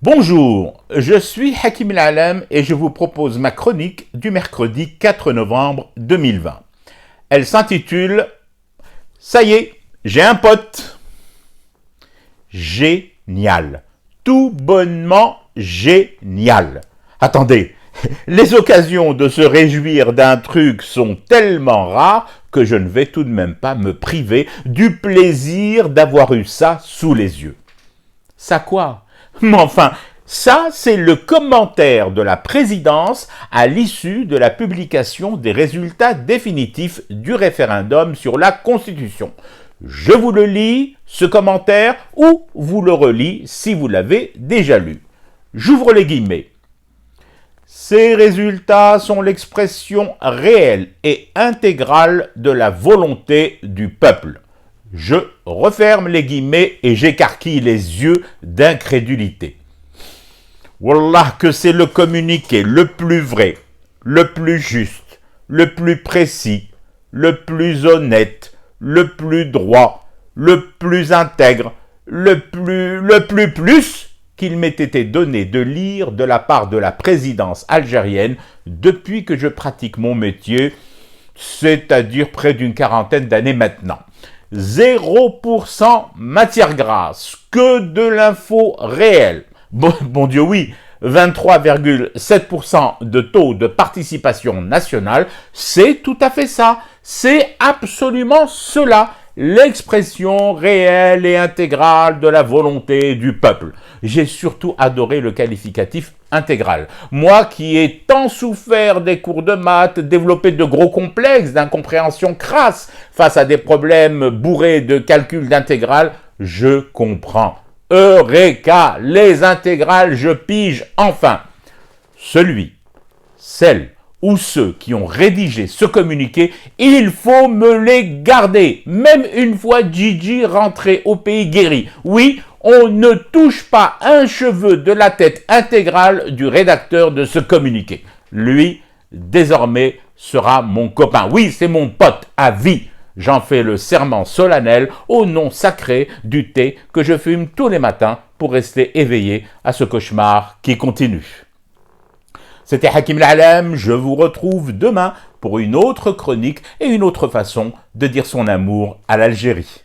Bonjour, je suis Hakim El-Alem et je vous propose ma chronique du mercredi 4 novembre 2020. Elle s'intitule « Ça y est, j'ai un pote ». Génial, tout bonnement génial. Attendez, les occasions de se réjouir d'un truc sont tellement rares que je ne vais tout de même pas me priver du plaisir d'avoir eu ça sous les yeux. Ça quoi? Mais enfin, ça, c'est le commentaire de la présidence à l'issue de la publication des résultats définitifs du référendum sur la Constitution. Je vous le lis, ce commentaire, ou vous le relis si vous l'avez déjà lu. J'ouvre les guillemets. Ces résultats sont l'expression réelle et intégrale de la volonté du peuple. Je referme les guillemets et j'écarquille les yeux d'incrédulité. Wallah que c'est le communiqué le plus vrai, le plus juste, le plus précis, le plus honnête, le plus droit, le plus intègre, le plus qu'il m'ait été donné de lire de la part de la présidence algérienne depuis que je pratique mon métier, c'est-à-dire près d'une quarantaine d'années maintenant. 0% matière grasse, que de l'info réelle. Bon Dieu oui, 23,7% de taux de participation nationale, c'est tout à fait ça. C'est absolument cela, l'expression réelle et intégrale de la volonté du peuple. J'ai surtout adoré le qualificatif intégral. Moi qui ai tant souffert des cours de maths, développé de gros complexes d'incompréhension crasse face à des problèmes bourrés de calcul d'intégrale, je comprends. Eureka, les intégrales, je pige enfin. Celui, celle ou ceux qui ont rédigé ce communiqué, il faut me les garder, même une fois Gigi rentré au pays guéri. Oui, on ne touche pas un cheveu de la tête intégrale du rédacteur de ce communiqué. Lui, désormais, sera mon copain. Oui, c'est mon pote à vie. J'en fais le serment solennel au nom sacré du thé que je fume tous les matins pour rester éveillé à ce cauchemar qui continue. C'était Hakim El-Alem, je vous retrouve demain pour une autre chronique et une autre façon de dire son amour à l'Algérie.